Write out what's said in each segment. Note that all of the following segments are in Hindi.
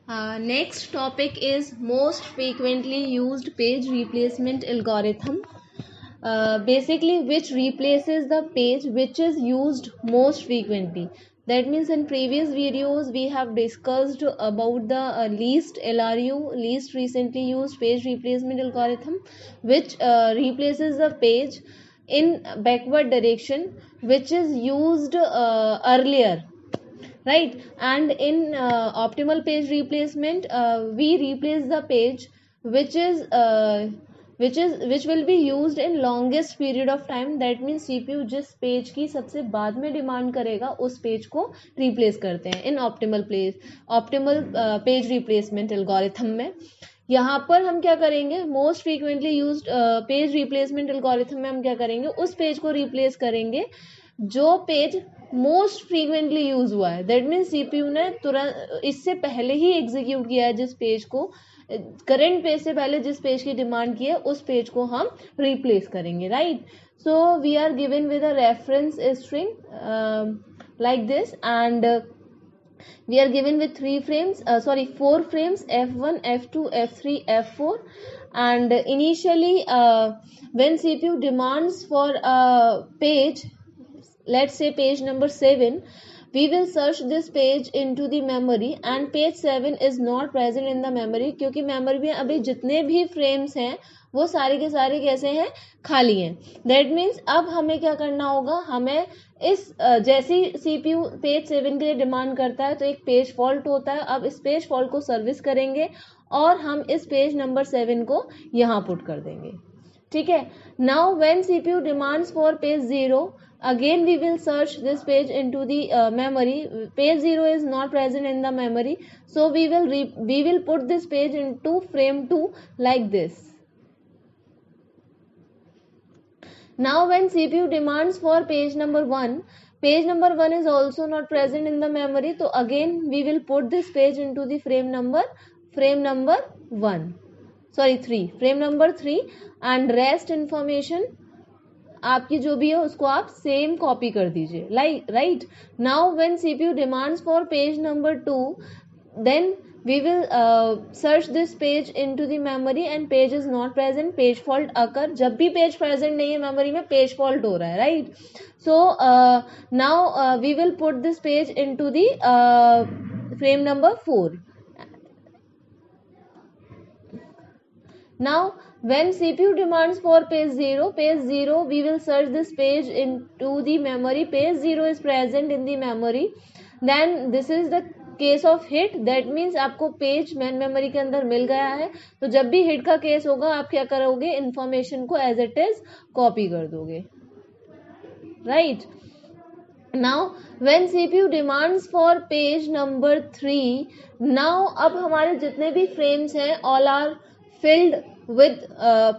Next topic is most frequently used page replacement algorithm. Basically, which replaces the page which is used most frequently. That means in previous videos we have discussed about the least LRU, least recently used page replacement algorithm, which replaces the page in backward direction which is used earlier, right? And in optimal page replacement, we replace the page which is which will be used in longest period of time. That means CPU जिस पेज की सबसे बाद में डिमांड करेगा उस पेज को रिप्लेस करते हैं इन ऑप्टिमल पेज रिप्लेसमेंट एल्गोरिथम में. यहाँ पर हम क्या करेंगे, most frequently used page replacement algorithm में हम क्या करेंगे, उस पेज को रिप्लेस करेंगे जो पेज मोस्ट फ्रीक्वेंटली यूज हुआ है. दैट मीन्स सीपीयू ने तुरंत इससे पहले ही एग्जीक्यूट किया है, जिस पेज को करंट पेज से पहले जिस पेज की डिमांड की है उस पेज को हम रिप्लेस करेंगे, right? So we are given with a reference string like this, and we are given with 4 frames, f1, f2, f3, f4. And initially when CPU demands for a page, let's say page number 7, we will search this page into the memory and page 7 is not present in the memory, क्योंकि मेमोरी में अभी जितने भी फ्रेम्स हैं वो सारे के सारे कैसे हैं, खाली हैं. दैट मीन्स अब हमें क्या करना होगा, हमें इस जैसी CPU पेज 7 के लिए डिमांड करता है तो एक पेज फॉल्ट होता है. अब इस पेज फॉल्ट को सर्विस करेंगे और हम इस पेज नंबर 7 को यहाँ पुट कर देंगे, ठीक है. Now when CPU demands for page 0, again we will search this page into the memory. Page 0 is not present in the memory, so we will put this page into frame 2 like this. Now when CPU demands for page number 1, page number 1 is also not present in the memory, so again we will put this page into the frame number 3 and rest information आपकी जो भी है उसको आप सेम कॉपी कर दीजिए, right. Now when CPU demands for page number 2, then we will search this page into the memory and page is not present, page fault occur. जब भी पेज प्रेजेंट नहीं है मेमोरी में, पेज फॉल्ट हो रहा है, right. So now we will put this page into the frame number 4. Now when CPU demands for page 0, we will search this page into the memory. Page 0 is present in the memory. Then this is the case of hit. That means आपको पेज मेन मेमोरी के अंदर मिल गया है, तो जब भी हिट का केस होगा आप क्या करोगे, इंफॉर्मेशन को एज इट इज कॉपी कर दोगे, right. Now when CPU demands for page number 3, now अब हमारे जितने भी फ्रेम्स हैं all are filled with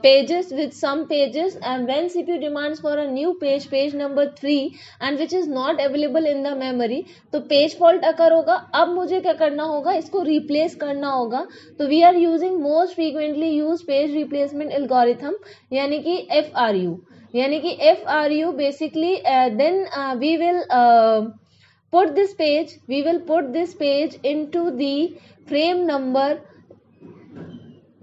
pages, with some pages, and when CPU demands for a new page number 3 and which is not available in the memory, तो पेज फॉल्ट अकर होगा. अब मुझे क्या करना होगा, इसको रिप्लेस करना होगा. तो we are using most frequently use page replacement algorithm, यानी कि FRU basically. Then we will put this page into the frame number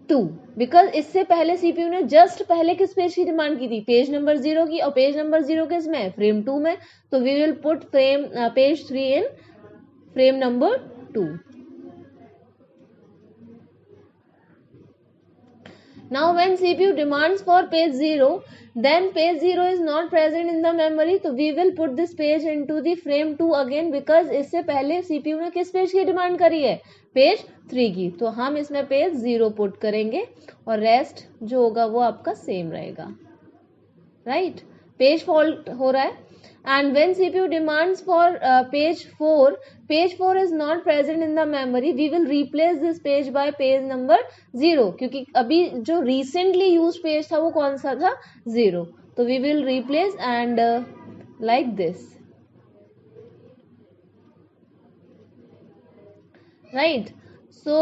2, because इससे पहले सीपीयू ने जस्ट पहले किस पेज की डिमांड की थी, पेज नंबर 0 की, और पेज नंबर 0 किस में, फ्रेम 2 में. तो we will put page 3 in frame number 2. Now when CPU demands for page 0, then page 0 is not present in the memory, so we will put this page into the frame 2 again, because इससे पहले CPU ने किस पेज की डिमांड करी है, पेज 3 की. तो हम इसमें पेज 0 पुट करेंगे और रेस्ट जो होगा वो आपका सेम रहेगा, राइट. पेज फॉल्ट हो रहा है. And when CPU demands for page 4 is not present in the memory, we will replace this page by page number 0, क्योंकि अभी जो recently used page था वो कौन सा था, 0. तो we will replace and like this, right. So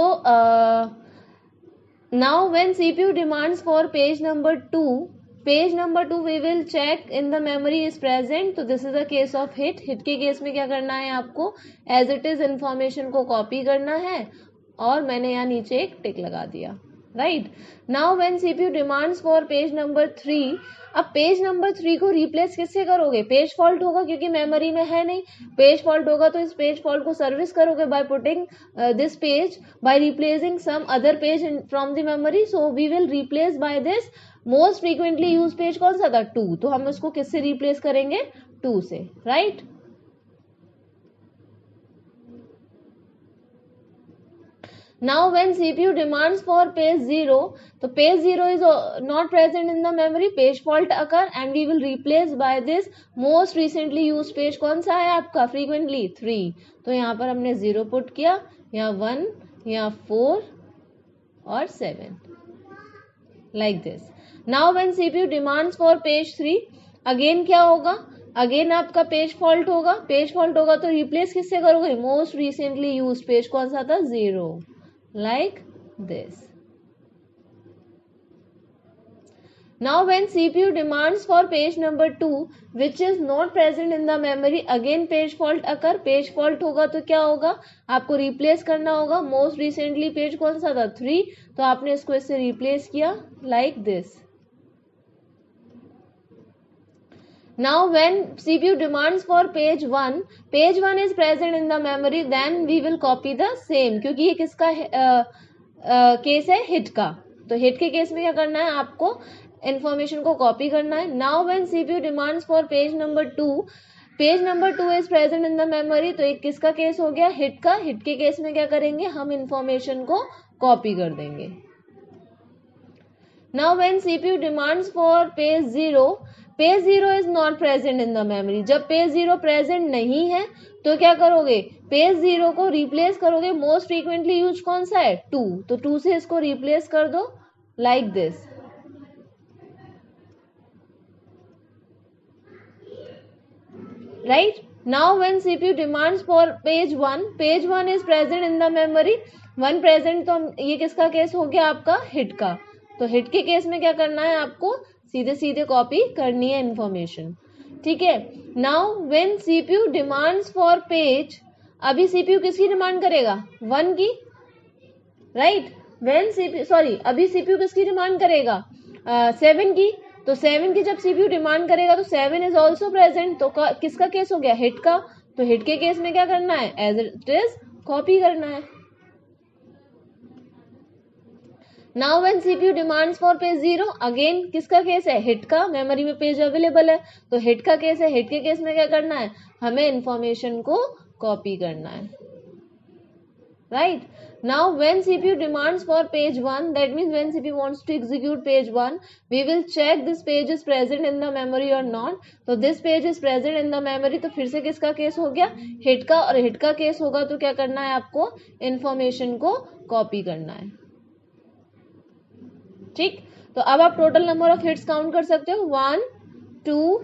now when CPU demands for page number 2, we will check in the memory is present. तो this is the case of hit के केस में क्या करना है आपको, as it is information को कॉपी करना है और मैंने यहाँ नीचे एक टिक लगा दिया, right. Now when CPU demands for page number 3, अब पेज नंबर 3 को रिप्लेस किससे करोगे? पेज फॉल्ट होगा क्योंकि मेमोरी में है नहीं, पेज फॉल्ट होगा तो इस पेज फॉल्ट को सर्विस करोगे by putting this page, by replacing some other page from the memory. So we will replace by this most frequently use page कौन सा था? 2, तो हम उसको किससे रिप्लेस करेंगे? 2 से, right. Now when CPU demands for page 0, तो page 0 is not present in the memory, page fault occur and we will replace by this most recently used page। कौन सा है आपका frequently? 3, तो यहाँ पर हमने 0 पुट किया, यहाँ 1, यहाँ 4 और 7, like this। Now when CPU demands for page 3, again क्या होगा? अगेन आपका पेज फॉल्ट होगा, पेज फॉल्ट होगा तो रिप्लेस किससे करोगे? मोस्ट रिसेंटली यूज पेज कौन सा था? 0, like this। Now when CPU demands for page number 2 which is not present in the memory, again page fault occur, page fault होगा तो क्या होगा? आपको रिप्लेस करना होगा, मोस्ट रिसेंटली पेज कौन सा था? 3, तो आपने इसको इससे रिप्लेस किया, like this। Now when CPU demands for page 1, page 1 is present in the memory, then we will copy the same, क्योंकि ये किसका केस है? हिट का, तो हिट के केस में क्या करना है? आपको इंफॉर्मेशन को कॉपी करना है। Now when CPU demands for page number 2, page number 2 is present in the memory, तो एक किसका केस हो गया? हिट का। हिट के केस में क्या करेंगे? हम इंफॉर्मेशन को कॉपी कर देंगे। Now when CPU demands for page 0, page 0 is not present in the memory. जब पेज 0 प्रेजेंट नहीं है तो क्या करोगे? पेज 0 को रिप्लेस करोगे, मोस्ट फ्रीक्वेंटली यूज कौन सा है? 2, तो 2 से इसको रिप्लेस कर दो, like this, right. Now when CPU demands for page 1, page 1 is present in the memory, 1 present, तो ये किसका केस हो गया? आपका हिट का। तो हिट के केस में क्या करना है? आपको सीधे सीधे कॉपी करनी है इंफॉर्मेशन, ठीक है। Now when CPU demands for page, अभी CPU किसकी डिमांड करेगा? 1 की, राइट। व्हेन CPU, सॉरी, अभी CPU किसकी डिमांड करेगा? 7 की। तो 7 की जब CPU डिमांड करेगा तो 7 इज ऑल्सो प्रेजेंट, तो किसका केस हो गया? हिट का। तो हिट के केस में क्या करना है? एज इट इज कॉपी करना है। Now when CPU demands for page 0, again किसका केस है? हिट का। मेमोरी में पेज अवेलेबल है तो हिट का केस है। हिट के केस में क्या करना है? हमें इंफॉर्मेशन को कॉपी करना है, right. Now when CPU demands for page 1, that means when CPU wants to execute page 1, we will check this page is present in the memory or not. तो this page is present in the memory, तो फिर से किसका केस हो गया? हिट का। और हिट का केस होगा तो क्या करना है? आपको इंफॉर्मेशन को कॉपी करना है, ठीक। तो अब आप total number of hits count कर सकते हो, 1 2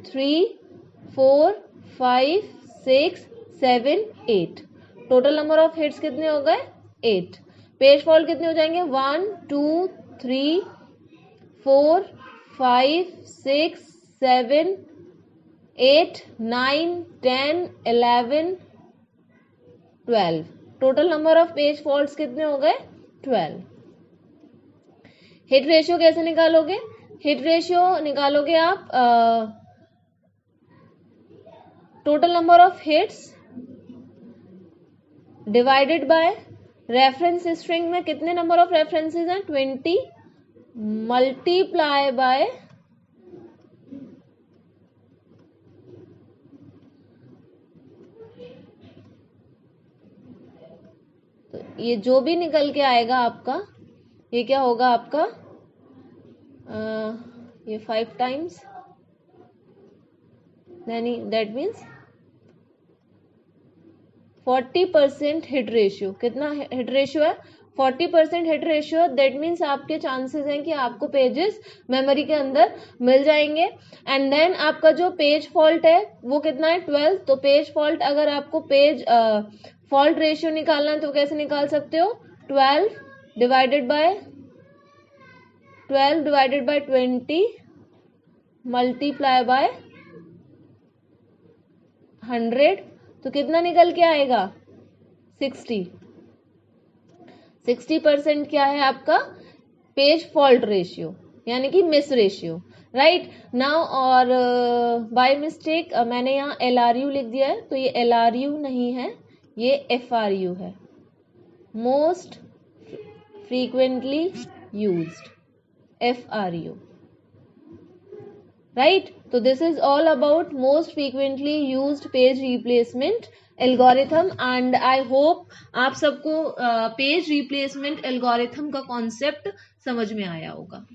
3 4 5 6 7 8। टोटल नंबर ऑफ हिट्स कितने हो गए? 8। पेज फॉल्ट कितने हो जाएंगे? 1 2 3 4 5 6 7 8 9 10 11 12। Total number of page faults कितने हो गए? 12। हिट रेशियो कैसे निकालोगे? हिट रेशियो निकालोगे आप total number of hits divided by reference string में कितने नंबर ऑफ रेफरेंसेस हैं? 20 मल्टीप्लाई बाय तो ये जो भी निकल के आएगा आपका, ये क्या होगा आपका? ये 5 times, that means 40% hit ratio. कितना हिट रेशियो है? 40% हिट रेशियो। दैट मीन्स आपके चांसेस हैं कि आपको पेजेस मेमोरी के अंदर मिल जाएंगे। एंड देन आपका जो पेज फॉल्ट है वो कितना है? 12। तो पेज फॉल्ट, अगर आपको पेज फॉल्ट रेशियो निकालना है तो कैसे निकाल सकते हो? 12 डिवाइडेड बाय 20 मल्टीप्लाई बाय 100, तो कितना निकल के आएगा? 60, 60% क्या है आपका पेज फॉल्ट रेशियो, यानी कि मिस रेशियो, राइट नाउ। और बाय मिस्टेक मैंने यहाँ LRU लिख दिया है, तो ये LRU नहीं है, ये FRU है, most frequently used, FRU, right. तो this is all about most frequently used page replacement algorithm, and I hope आप सबको पेज रिप्लेसमेंट एल्गोरिथम का कॉन्सेप्ट समझ में आया होगा।